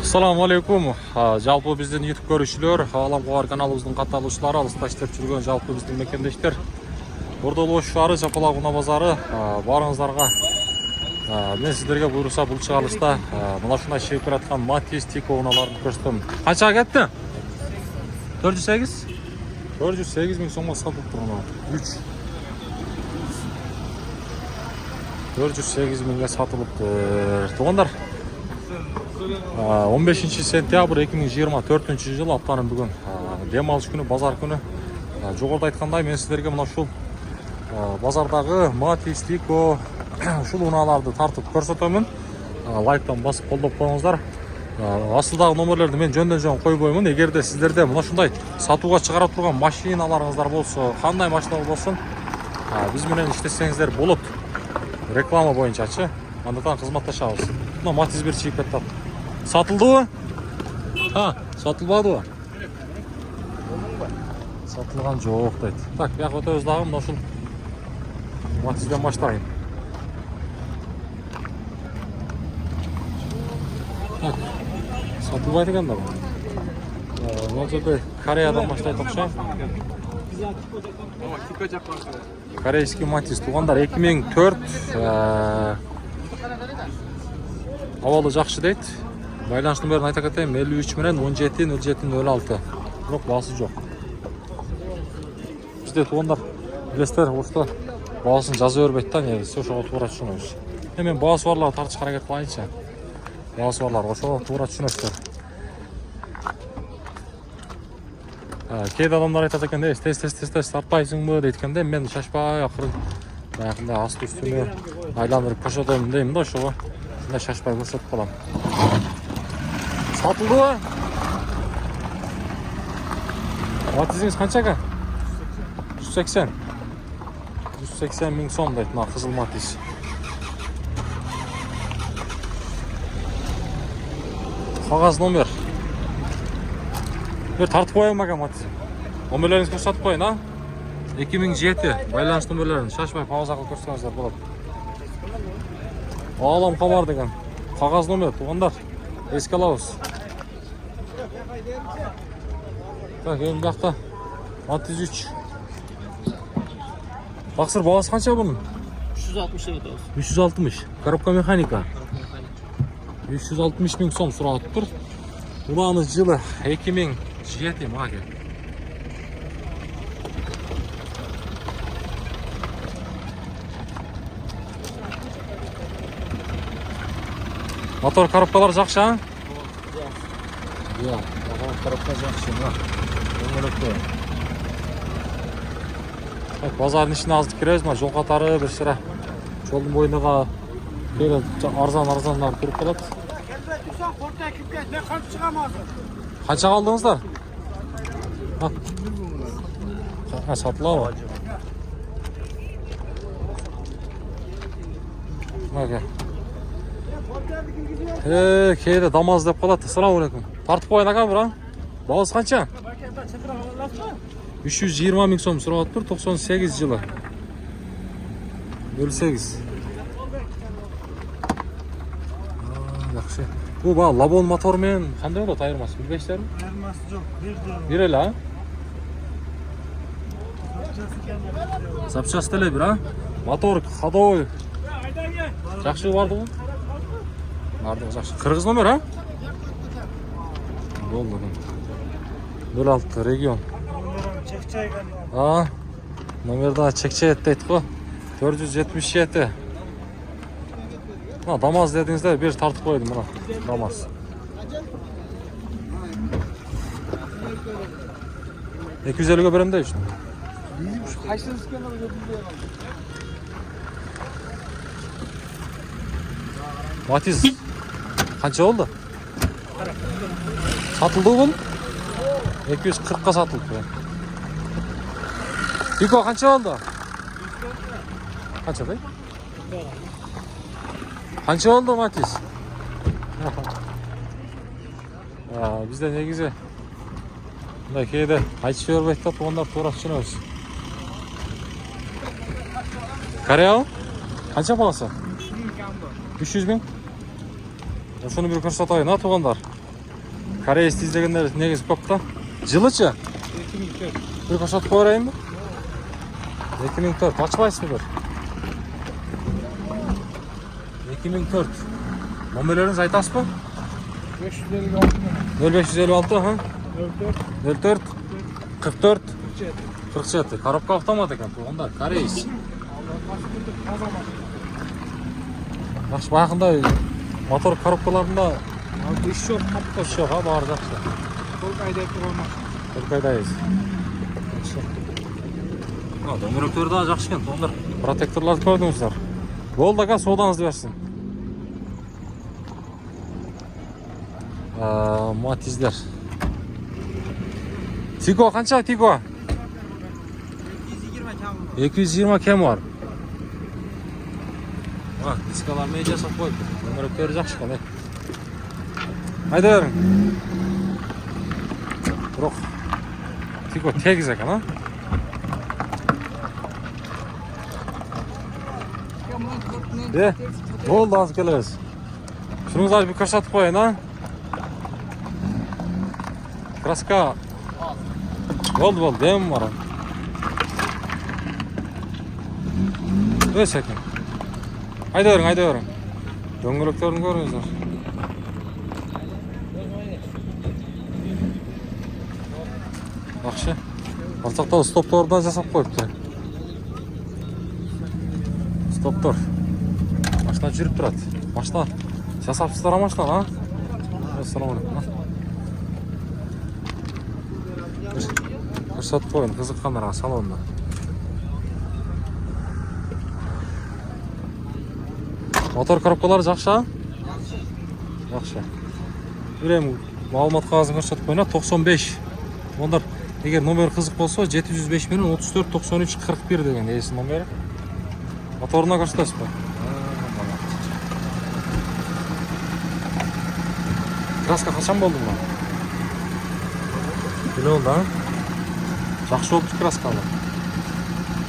Assalamu alaikum. Жалпы біздің YouTube көрушілер, Алам Қоғар каналымыздың қатарлаушылары, алыста іштеп жүрген жалпы біздің мекендештер. Бордолы шуары, Жапалақ Уна базары барыңыздарға. Мен сіздерге бұйырса бұл шығарылыста мына шuna шегіп жатқан Матис Тико уналарын көрсетемін. Қаншаға кетті? 408? 408 мың сомға сатылып тұр. 408 мыңға сатылып тұр. Туғандар 15 сентябрь 2024 жыл аптаның бүгін демалыш күні, базар күні. Жоғарыда айтқандай мен сіздерге мына шул базардағы Матис Тико шул уналарды тартып көрсетемін. Лайктан басып қолдап қойыңыздар. Астыдағы номерлерді мен жөнден қойбоймын. Егер де сіздерде мына шундай сатуға шығарып тұрған машиналарыңыздар болса, қандай машина болсын, біз менен іштесеңіздер болып реклама бойынша андатан қызматташабыз. Мына Матис бір чиіп кетті. Сатылды ма? Сатылбады ма? Сатылған жоқ дейді. Так, яқ өтөбіз дағы мына шул Матистен баштайын. Так, сатылбайды екен да бұл. Мына жерде Кореядан баштайды оқша. Корейский Матис туғандар 2004 авалы жақшы дейді. Байланыс номерін айта кетейін 53 менен 17 07 06. Жоқ, басы жоқ. Бізде туғандар білесіздер, осыда басын жазы өрбейді, негізі ошоға тура түшінеміз. Мен басы барларға тартыш қаракет қылайынша. Басы барлар ошоға тура түшінесіздер. Кейде адамдар айтады екен, тез тартпайсың ба дейткенде, мен шашпай ақырын баяғында асты үстіне айландырып көрсетемін деймін да ошоға. Шундай шашпай көрсетіп қалам. Сатылды ба? Матизіңіз қаншаға? 180. 180 мың сом дейді, мына қызыл Матис. Қағаз номер. Bir tartып қойым аға Матис. Номерлеріңіз көрсетіп қойын, 2007 байланыс номерлерін шашпай пауза қылып көрсетіңіздер болады. Алам қабар деген қағаз номер туғандар. Еске алабыз. Так, ең жақта Матис 3. Бақсыр бағасы қанша бұның? 360 өтөбүз. 360. Коробка механика. 360 мың сом сұрап тұр. Уланы жылы 2007 маге. Мотор коробкалар жақшы, а? Мотор коробка жақшы, базардың ішіне аздық кереміз, жол қатары бір шыра. Жолдың бойындағы арзан-арзанлар тұрып қалады. Қанша қалдыңыздар? Сатыла ба? Кейде дамаз деп қалады. Ассаламу алейкум. Тартып қойын аға бұра? Бағыз қанша? 320 мың сом сұрап тұр, 98 жылы. 08. Жақшы. Бұл ба лабон мотормен қандай болады айырмасы? Білбейсіздер ме? Айырмасы жоқ, бір елі, а? Запчасты еле бір, а? Мотор ходовой. Жақшы барды ғой? Барды жақшы. Қырғыз номер, а? Болды. 06 регион. Номерда чекче еттейді қой. 477. Дамаз дедіңізде бір тартып қойдым мұна. Дамаз. 250-ге берем де үшін. Матис қанша болды? Сатылды бұл? 240-қа сатылды. Тико қанша болды? Қанша бай? Қанша болды Матис? Бізде негізі кейде айтып жібермейді, ондар тура түсінеміз. Корея? Қанша бағасы? 300 мың? Ошону бир көрсөтөйүн, тугандар. Koreys izlegenler negisi көп та. Жылычы? 2004. Bir koşat koyayım mı? 2004. Açmayız mı bir? 2004. Numarlarınızı aytasız mı? 556 0556 ha? 44 04 44 47. 47. Коробка автомат ekan. Onda Koreys. Yaxşı bayaqında motor коробкаларында Abi iş yok, kapı iş yo'q ha, bari yaxshi. Kol kaydayıp olmaz. Türkiye'deyiz. Ha, döngüröktörü daha жақсы екен. Onlar protektorlarды көрдіңіздер. Болды aka, содаңызды берсін. Матизлер. Тиго қанша Тиго? 220 кем var. Ha, diskalar media sat koydu. Döngüröktörü жақсы екен. Haydi verin. Жоқ. Тиго тегіз екен, ha? Болды, аз келеміз. Шunыңызды bir көрсетіп қойын, ha? Краска. Болды, демім бар. Өс екен. Айда берің. Дөңгелектерін көріңіздер. Жақсы. Артақтағы стоптордан жасап қойыпты. Стоптор. Машина жүріп тұрады. Машина жасапсыздар машина, а? Ассаламалейкум. Көрсетіп қойын, қызық камераға салонда. Мотор коробкалары жақсы, а? Жақсы. Білем, маалымат қағазын көрсетіп қойына 95. Ондар егер номер қызық болса 705 менен 34 93 41 деген есі номері. Моторына көрсетесіз ба? Краска қашан болды ма? Біле oldu, ha? Жақсы oldu краскалы.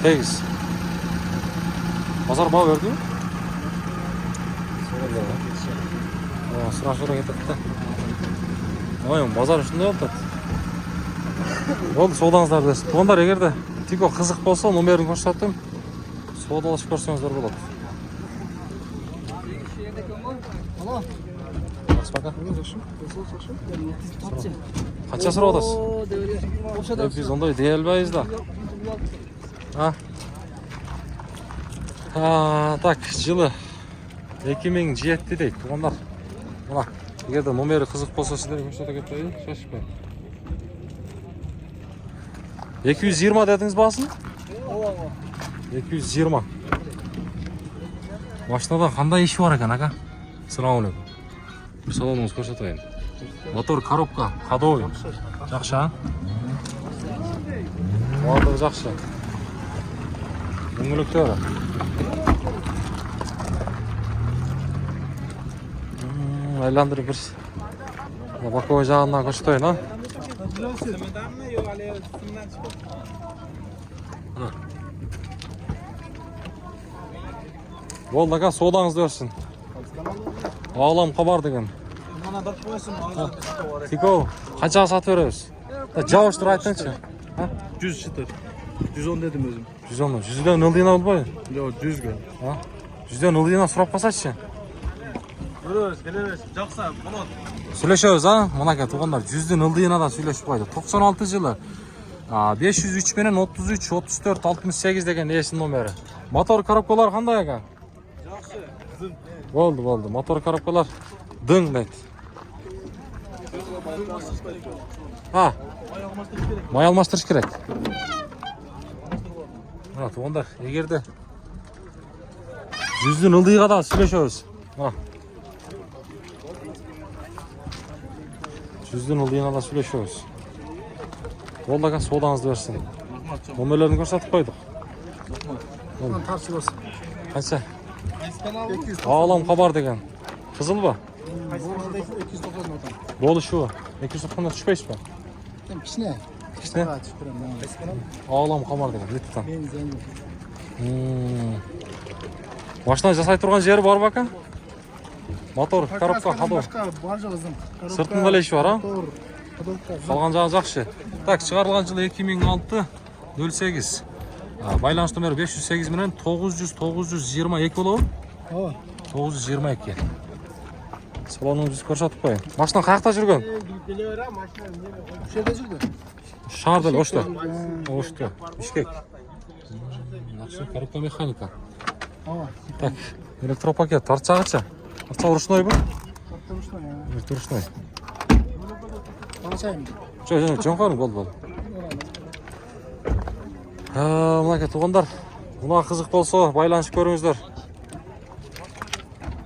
Тегіз. Базар баға берді ме? Сұрашыра кетеді. Ойым, базар үшінде oldu. Болды, содаңыздар десін. Туғандар, егерде Тиго қызық болса, номерін көрсеттім. Содалашып көрсеңіздер болады. Alo. Баспака. Қанша сұрап отырсыз? Біз ондай дей албайбыз да. Так, жылы 2007 дейді. Туғандар. Мына, егерде номері қызық болса, сіздер көрсете кетпейді. Шашпай. 220 дедіңіз басын? 220. Машинада қандай іші бар екен, ака? Ассаламалейкум. Bir salonumuzu көрсетейін. Мотор, коробка, ходовый. Жақсы, а? Барлығы жақсы. Дөңгелектері. Айландырып бір. Боковой жағынан көрсетейін, а? Болды, ака, содаңызды өрсін. Ağlam kabar деген. Bana da koysun ağzını. Tiko, қаншаға сатып береміз? Жауаштыр айтыңызшы. 100 çıtır. 110 dedim özüm. 110 mu? 100'den ıldığına olmay? Yok 100 gram. 100'den ıldığına сұрап қалсайшы. Geliriz. Жақса, болады. Сөйлешеміз, а? Мына туғандар 100'den ıldığına да сөйлешіп қойды. 96 жылы 503 менен 33 34 68 деген есін номері. Мотор коробкалар қандай аға? Жақсы. Zın. Болды. Мотор коробкалар дың дейді. Май алмастырыш керек. Мына туғандар, егерде 100'den ылдыйға да сөйлешеміз. 100'den ылдыйға да сөйлешеміз. Болды аға, содаңызды берсін. Номерлерін көрсетіп қойдық. Tartı olsun. Қанша? Ağlam kabar деген. Қызыл ба? 290 otan. Болы шу. 290'dan түшпейсіз ба? Kişine. Кішіне? Ağlam kabar деген. Леттен. Ben zengin. Машина жасай тұрған жері бар ба ака? Мотор, коробка, ходов. Бар жылызым. Сыртында леші бар, а? Мотор. Ходовка. Қалған жағы жақсы. Так, шығарылған жылы 2006-08. Байланыс номері 508 менен 900-922 болу. Ооба. 922. Салоныңызды көрсетіп қойын. Машина қаяқта жүрген? Ушул жерде жүрдү. Шардыл, ошты. Ошты. Бишкек. Коробка механика. Ооба. Так, электропакет. Тартчағыча. Артча ручной бұл? Ручной. Ручной. Алачайм. Жоңқаның бол. Мынакей туғандар. Мына қызық болса, байланышып көріңіздер.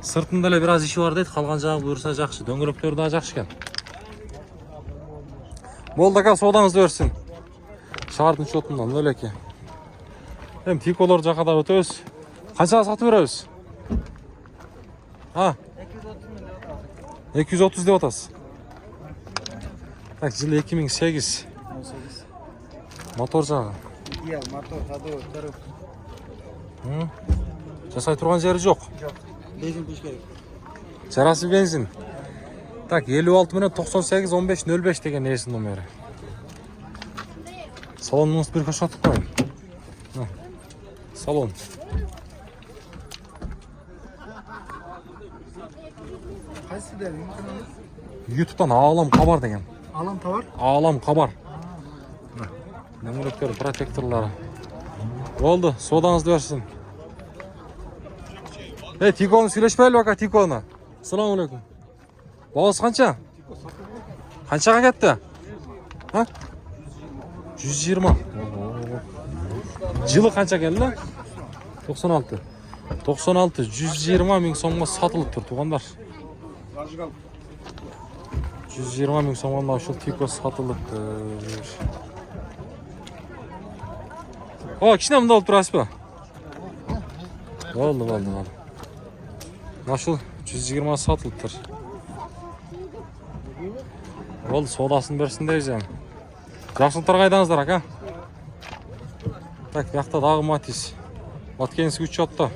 Сыртында эле бир аз иши бар дейт, калган жагы буюрса жакшы. Дөңгөлөктөр да жакшы экен. Болду ака, соодаңызды берсин. Шаардын чотунан мөлеке. Эми тиколор жака да өтөбүз. Канчага сатып беребиз? 230 деп атасыз. Так, жылы 2008. Мотор жагы. Идеал, мотор, ходовой, коробка. Жасай турган жери жок. Жок. Бензин куш керек. Жарасы бензин. Так, 56 менен 98 15 05 деген эсин номери. Салонуңузду бир көрсөтүп коюн. Салон. Кайсы дер? YouTube'dan Ağlam Kabar деген. Алам товар. Ağlam Kabar. Дөңгөлөктөр, протекторлары. Болду, соодаңызды берсин. Тиконы сүйлөшпөйлү ака, Тиконы. Ассаламу алейкум. Баасы канча? Канчага кетти? 120. Жылы канча келди? 96. 96, 120 миң сомго сатылып тур, туугандар. 120 миң сомго ушул Тико сатылыптыр. Кичине мында болуп турасызбы? Болду. Ушул 120 сатылыптыр. Болду, соодасын берсин дейбиз. Жакшылыктар кайдаңыздар ака? Так, бuyakta дагы Матис. Баткенский учетто.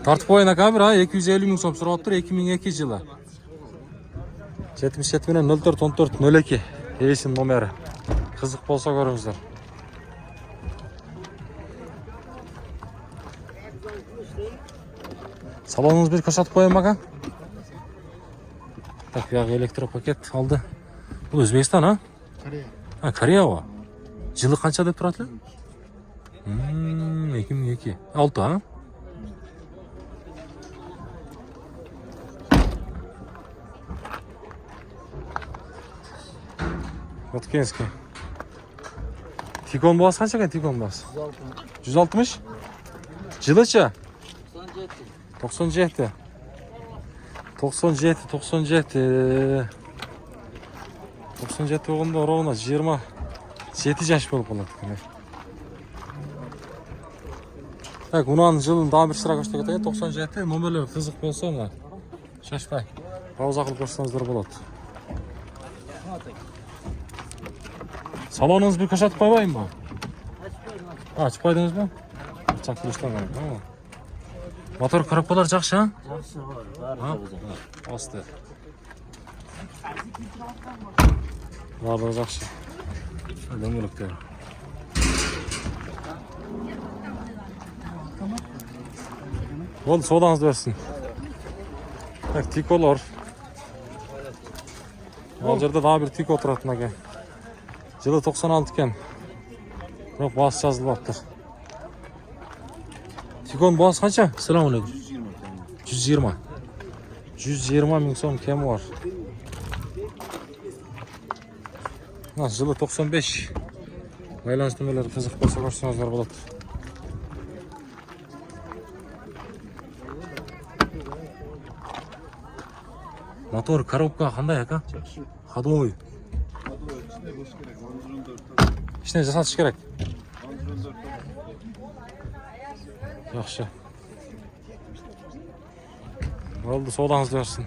Тартып коюн ака, бир 250 миң сом сурап тур, 2002 жылы. 77 менен 041402 эсин номери. Кызык болсо көрүңүздөр. Салонуңузду бир көрсөтүп коеюн ака. Так, бuyagы электропакет алды. Бул Өзбекстан, а? Корея. Корея го. Жылы канча деп турат эле? 2002. 6, а? Баткенский. Тикон баасы канча экен, Тикон баасы? 160. Жылыча? 97. 97 болгондо ровно 27 жаш болуп калат экен. Так, унанын жылын дагы бир сыра көрсөтөт экен, 97. Номерлер кызык болсо мына шашпай пауза кылып көрсөңүздөр болот. Салонуңузду бир көрсөтүп койбоймунбу? Ачып койдуңузбу? Чак кылыштан керек. Мотор коробкалар жакшы, а? Жақсы бар, барлығы Асты. Барлығы жакшы. Дөңгөлөктөр. Болду, соодаңызды берсин. Так, Тиколор. Ал жерде дагы бир Тико турат мынакей. Жылы 96 экен. Бирок баасы жазылбаптыр. Тикон баасы канча? Ассаламу алейкум. 120. 120 миң сом кеми бар. Жылы 95. Байланыш номерлери кызык болсо көрсөңүздөр болот. Мотор, коробка кандай ака? Ходовой. Ичине жасатыш керек. Жакшы. Болду, соодаңызды берсин.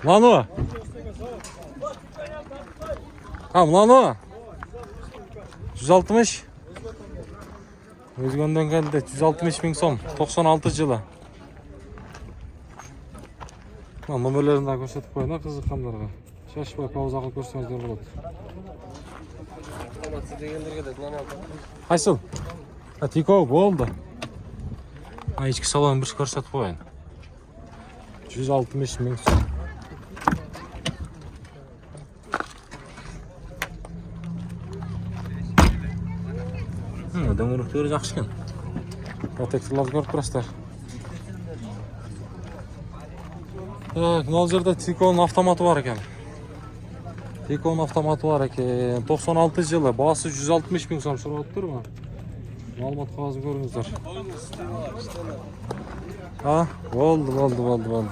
Мынаны. Мынаны. 160. Өзгөндөн келди 160 000 сом 96 жылы. Номерлерин да көрсөтүп коеюн кызыккандарга. Шашпай пауза кылып көрсөңүздөр болот. Автоматсыз дегендерге де нормал. Кайсыл? Тико болду. Ички салонун бир көрсөтүп коеюн. 160 000 сом. Дөңгөлөктөрү жакшы экен. Протекторларды көрүп турасыздар. Мына жерде Тиконун автоматы бар экен. 96 жылы, баасы 160 000 сом сурап турбу? Маалымат кагазын көрүңүздөр. Болду.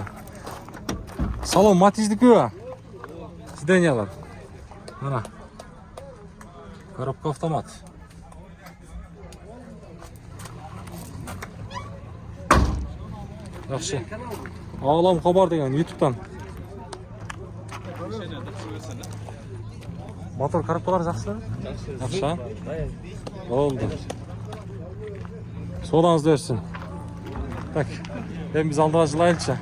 Салон Матиздикү. Сиденьялар. Мына. Коробка автомат. Yaxşı. Ağlam Xabar деген YouTube'dan. Motor коробкалары жақсы? Жақсы. Oldu. Soğudanız versin. Так. Hem biz aldığa жылайынча.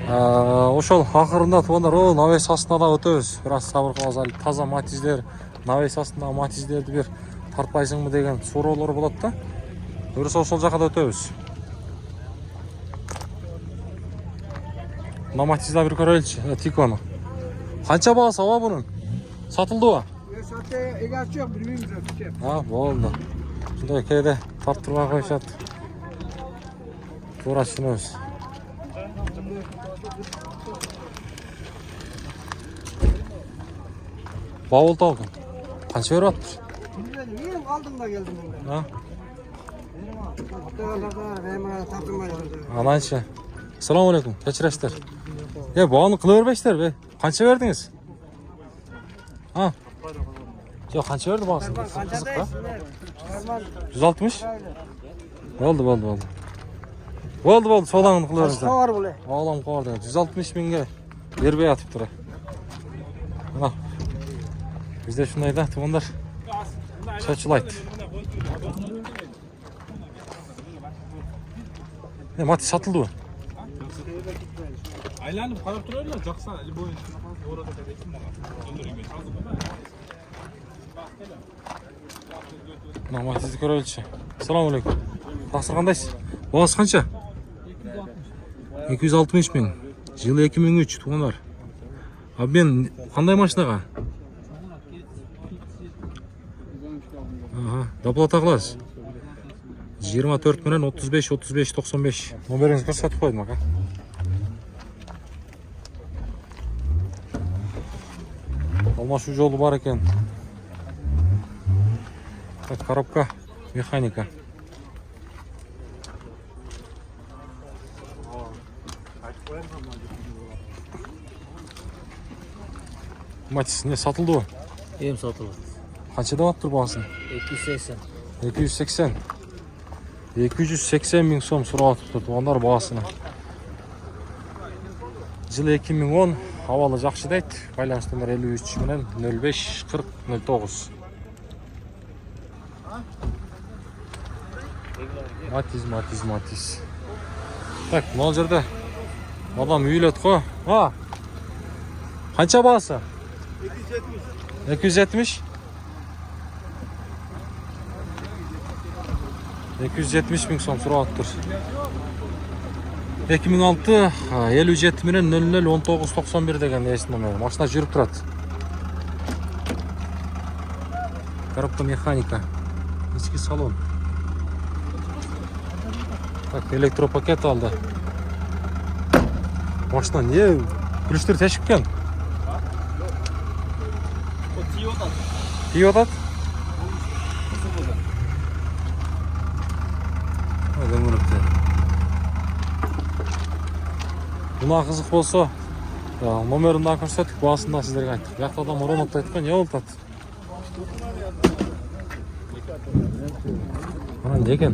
Ошол акырында тугандар, навес астына да өтөбүз. Бираз сабыр кылыңыз, ал таза Матиздер, навес астындагы Матиздерди бир тартпайсыңбы деген суроолор болот да. Өрүсө ошол жака да өтөбүз. Матизда bir көрөлчү, Тикону. Канча баасы ава bunun? Satıldı Satı egasi yok, bilmiyorum zaten. Болду. Ушундай кээде тарттырбай коюшат. Туура түшүнөбүз. Бабыл талгын. Канча берип атпыр? Bilmiyorum, benim aldığımda geldim ben. Ananчы. Assalamu alaikum. Kechirasizlar. Bog'ni qilavermaysizlar be. Qancha berdingiz? Yo'q, qancha berdi bog'sini? Qiziqqa. 160? Bo'ldi. Bo'ldi, savdoni qilaveringizlar. Var bule. Oğlam qo'rdi. 160 mingga berbay yotibdi. Mana. Bizda shunday da, tugunlar. Sochilaydi. Mati satıldı mı? Aylanıp qarab turarlar, жақсы әлі бойын орада кәдесін маған. Матизді көрелші. Салам алейкум. Тақсыр қандайсыз? Бағасы қанша? 260 000. Жылы 2003 туғандар. Мен қандай машинаға? Доплата қыласыз. 24 менен 35 номеріңізді көрсетіп қойдым ака. Алмашу жолу бар екен. Коробка механика. Матис не сатылды ғой? Em satıldı. Қаншадан алып тұр бағасын? 280. 280 000 сом сұрап тұр туғандар бағасына. Жылы 2010, хавалы жақшы дейді. Байланыс номер 53 менен 05 40 09. Матиз. Так, мына жерде адам үйлет қой. Қанша бағасы? 270. 270 000 сом сұрап тұр. 2006 57 менен 00 19 91 деген есім номер. Машина жүріп тұрады. Коробка механика. Ички салон. Так, электропакет алды. Машина не? Күліштер тәшіп кен? Тиіп атады? Бұна қызық болса, номерін да көрсеттік, бағасын да сіздерге айттық. Яқты адам ұрын айтқан, не олтады? Анан деген?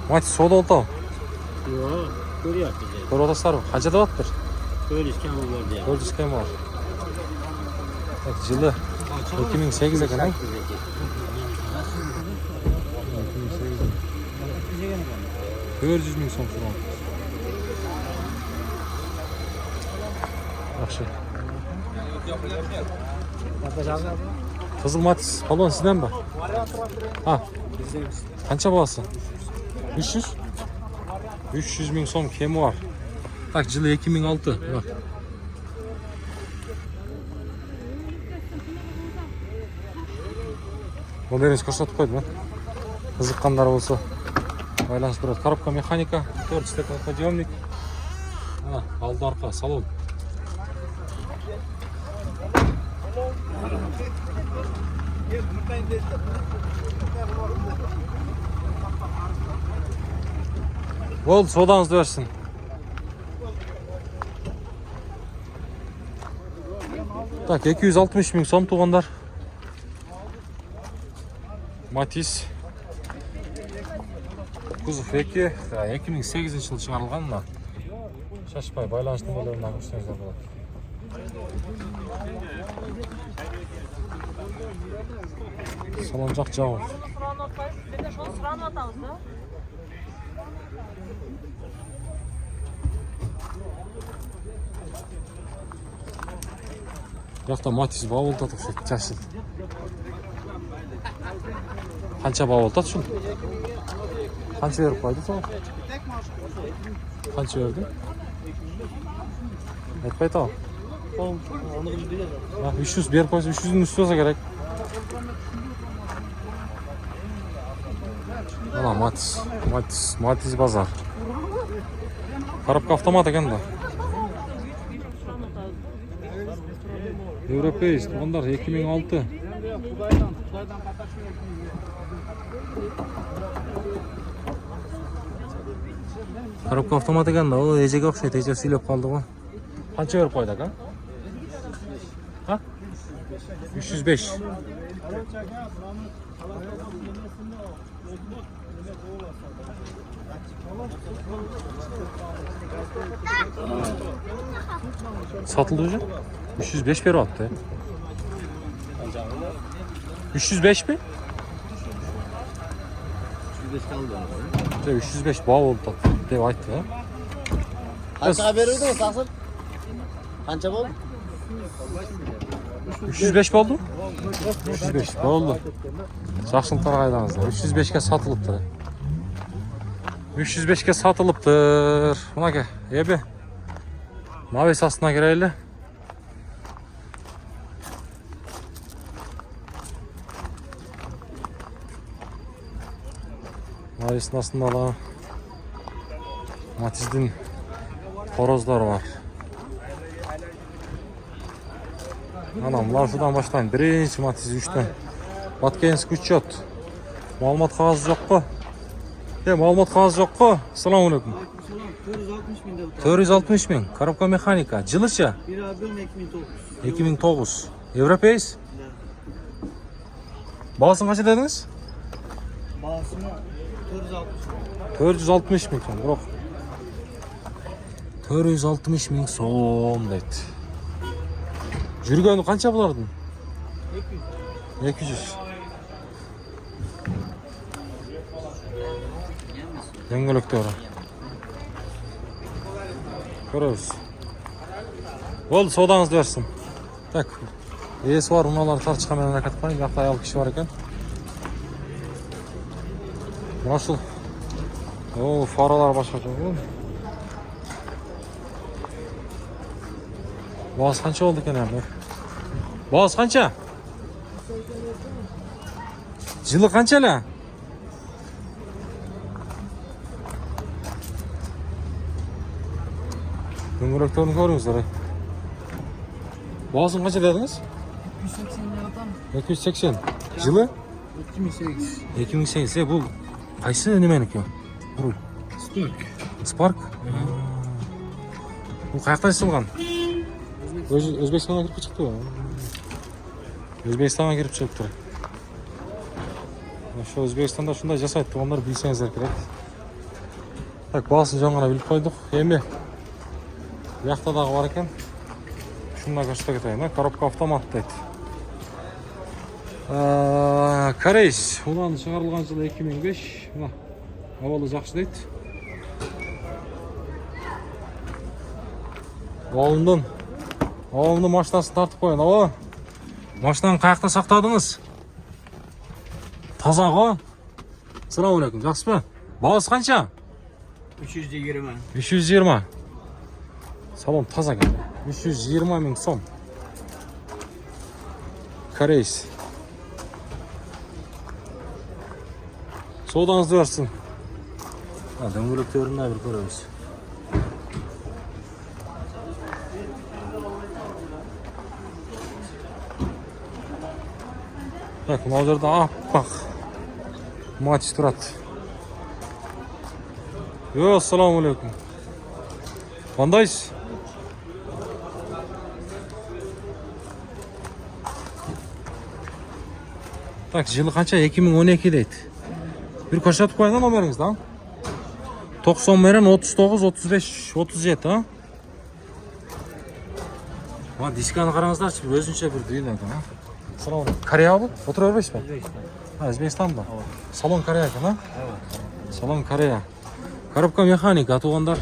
Мати, сода олтау? Görüyor bizi. Көріп отасыздар ма? Қанша деп аттыр? 400 km var diye. 400 км бар. Так, жылы 2008 ekan, ha? 400 ming so'm so'radi. Yaxshi. Qizil Matiz palon sizdanmi? Ha. Qancha bo'lsa? 300? 300 ming so'm kemi var. Tak, yılı 2006. Bak. Modeliniz ko'rsatib qo'ydim ben. Qiziqqanlar bo'lsa байланысып turadi. Коробка mexanika, 4 стеклоподъемник. Ha, oldi orqa salon. Bo'ldi, sodanızı versin. Tak, 260 ming so'm tuğanlar. Matiz. Kuzov 2. 2008 yılı çıkarılgan mı? Şaşpay, байланышты нөмірлерін көрсеңіздер болады. Salon жақ жауыр. Жақта Matiz бауылдатып сөйтіп жасыл. Қанша бауылдат шын? Қанша беріп қойды сол? Қанша берді? Айтпай тау? 300 беріп қойсы, 300'ün üstü olsa gerek. Ana Matiz bazar. Коробка автомат екен да. Европейс, onlar 2006. Коробка автомат екен да, ол ежеге ұқсайды, еже сөйлеп қалды ғой. Қанша беріп қойды екен? Ha? 305. Satıldı hocam. 305 beri attı. 305 mi? 305 kaldı. 305 bağ oldu dev aytdı ha. Kaça verirdi mi Saksın? Kança oldu? 305 oldu. 305 oldu. Saksıntılar qaydanızda. 305'ke satılıptır. 305'ke satılıptır. Buna ke, ebi. Mavis aslına gireyli. Mavis'in aslında da Matiz'in horozlar var. Anam, lan şuradan başlayın. Birinci Matiz 3'ten. Batkensk 3 yot. Malumat kağızı yok mu? Malumat kağızı yok mu? Selamun aleyküm. 460 bin de 460 bin. Коробка mexanika. Жылыча? 2009. Европейс? Bağısını kaça dediniz? Bağısını 460 460 bin so'm. Biroq 460 ming so'm deydi. Жүргені қанша бұлардың? 200. Дөңгелектері. Көрөбүз. Болды, содаңызды берсін. Так, есі бар, ұналарды тартышқанмен әрекет қойын. Жақта аял кіші бар екен. Машыл. О, фаралар башқа жоқ. Bağız qancha oldu ekan abi? Bağız qancha? Yılı qanchalar? Döngüleklerini ko'ringizlar. Bağızın qancha dediniz? 280. Yılı? 2008 2008. Bu qaysi nimeniki? Spark. Bu qayerda isilgan? O'zbekistonga kirib chiqdi. O'zbekistonga kirib chiqdi. Şu O'zbekistonda shunday jasaydi, onlar bilsangizlar kerak. Tak, bahosin jo'ngana bilib qo'ydik. Endi bu yoqda bar ekan. Shundan ko'rsatib ketayman. Коробка avtomat deydi. Корейс. Ulan шығарылған жылы 2005. Мына авалы жақсы дейді. Ауылымның машинасын тартып қойын. Ава. Машинаны қаяқта сақтадыңыз? Таза ғой. Ассалаумағалейкум. Жақсы ба? Бағасы қанша? 320. 320. Салон таза екен. 320 мың сом. Корейс. Содаңызды берсін. Дөңгелектерін бір көреміз. Так, мына жерде аппақ матч тұрады. Ассалаумағалейкум. Қандайсыз? Так, жылы қанша? 2012 дейді. Bir koşatып koyun номеріңізді, ha? 91, 39, 35, 37, ha? Дисканы қараңыздаршы, өзінше бір дүйін екен, ha? Салон, Корея бұл? Отыра өрбейсіз бе? Өзбекстан ба? Салон Корея екен, ha? Салон Корея. Коробка механика, атуғандар.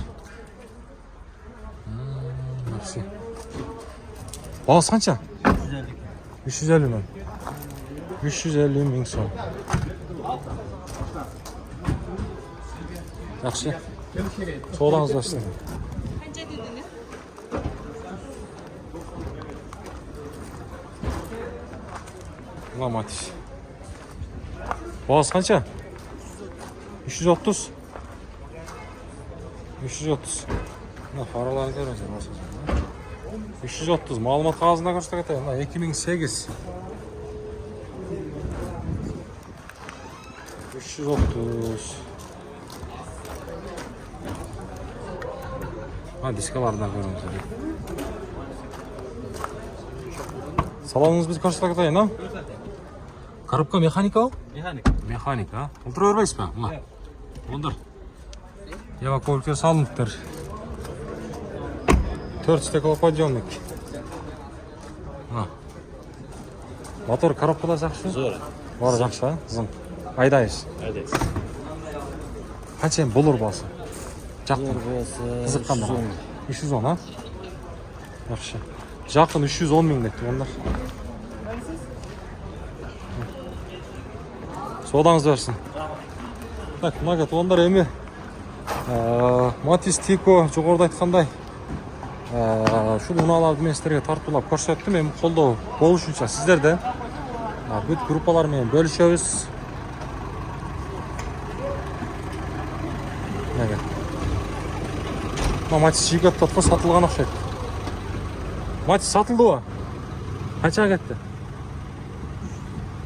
Бағасы қанша? 350 мың. 350 мың сом. Жақсы. Соғылаңыз басын. Қанша дедіңіз? Мына матиш. Бағасы қанша? 330. 330. Мына фараларын көріңіздер. 330. Малымат қағазында көрсетіп кетейін. Мына 2008. 330. Дискалардан көріңіздер. Салоныңыз біз көрсетіп кетейін, а? Коробка механика ол? Механика, а? Ұлтыра өрбейсіз ба? Мұна. Ондар. Евакуэльтер салыныптыр. 4 стеклоподъемник. Мотор коробкада жақшы? Зор. Бар жақшы, а? Зым. Айдайыз. Қанша енді бұл ұрбасы? Жақын. Қызыққан ба? 310, а? Жақшы. Жақын 310 мың деді, ондар. Содаңыз берсін. Так, мына кет, ондар еме. Матис Тико, жоғырда айтқандай. Шул уналарды мен сіздерге тартулап көрсеттім. Мен қолдау бол үшінші сіздерді бүт группалармен бөлішеміз. Матис жигаттатқа сатылған ақшайды. Матис сатылды ба? Қаншаға кетті?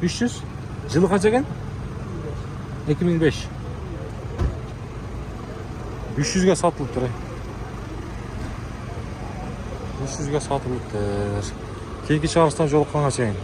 300? Жылы қанша екен? 2005. 300-ге сатылып тұр. 300-ге сатылып тұр. Кейінгі шығарыстан жолыққанға шейін.